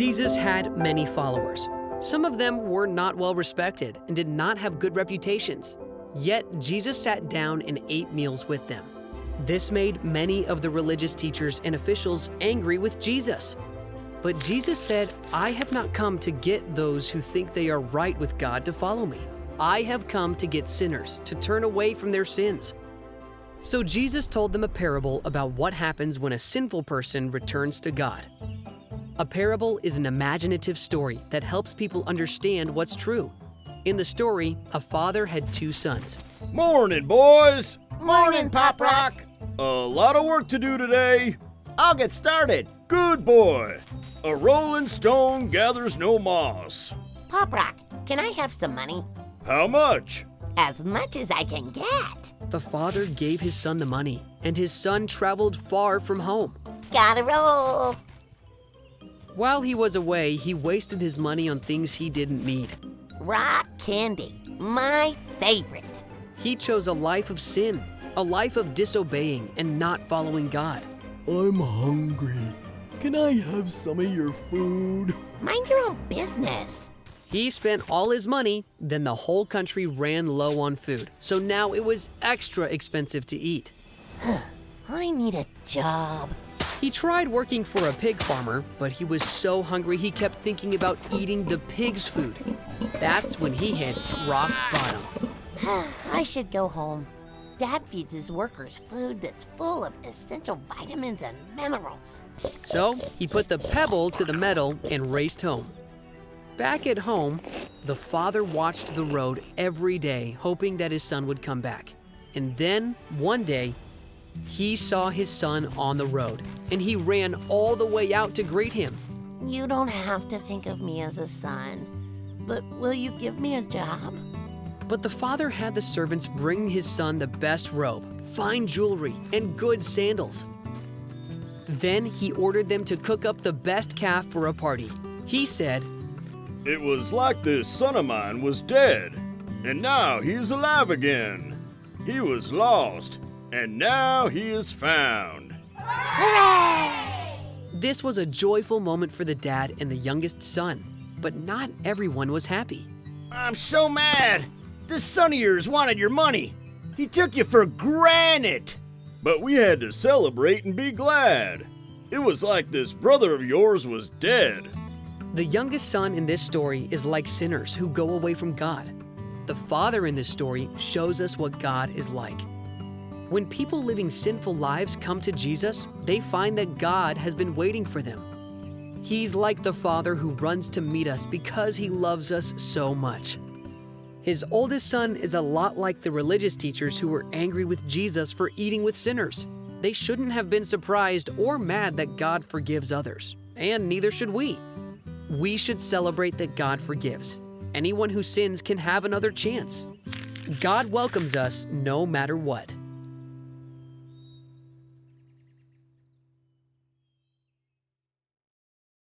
Jesus had many followers. Some of them were not well respected and did not have good reputations. Yet Jesus sat down and ate meals with them. This made many of the religious teachers and officials angry with Jesus. But Jesus said, "I have not come to get those who think they are right with God to follow me. I have come to get sinners to turn away from their sins." So Jesus told them a parable about what happens when a sinful person returns to God. A parable is an imaginative story that helps people understand what's true. In the story, a father had two sons. Morning, boys! Morning, Pop Rock! A lot of work to do today. I'll get started. Good boy. A rolling stone gathers no moss. Pop Rock, can I have some money? How much? As much as I can get. The father gave his son the money, and his son traveled far from home. Gotta roll. While he was away, he wasted his money on things he didn't need. Rock candy, my favorite. He chose a life of sin, a life of disobeying and not following God. I'm hungry. Can I have some of your food? Mind your own business. He spent all his money, then the whole country ran low on food, so now it was extra expensive to eat. I need a job. He tried working for a pig farmer, but he was so hungry he kept thinking about eating the pig's food. That's when he hit rock bottom. I should go home. Dad feeds his workers food that's full of essential vitamins and minerals. So he put the pebble to the metal and raced home. Back at home, the father watched the road every day, hoping that his son would come back. And then, one day, he saw his son on the road, and he ran all the way out to greet him. You don't have to think of me as a son, but will you give me a job? But the father had the servants bring his son the best robe, fine jewelry, and good sandals. Then he ordered them to cook up the best calf for a party. He said, It was like this son of mine was dead, and now he is alive again. He was lost, and now he is found. Hooray! This was a joyful moment for the dad and the youngest son, but not everyone was happy. I'm so mad. This son of yours wanted your money. He took you for granted. But we had to celebrate and be glad. It was like this brother of yours was dead. The youngest son in this story is like sinners who go away from God. The father in this story shows us what God is like. When people living sinful lives come to Jesus, they find that God has been waiting for them. He's like the father who runs to meet us because he loves us so much. His oldest son is a lot like the religious teachers who were angry with Jesus for eating with sinners. They shouldn't have been surprised or mad that God forgives others, and neither should we. We should celebrate that God forgives. Anyone who sins can have another chance. God welcomes us no matter what.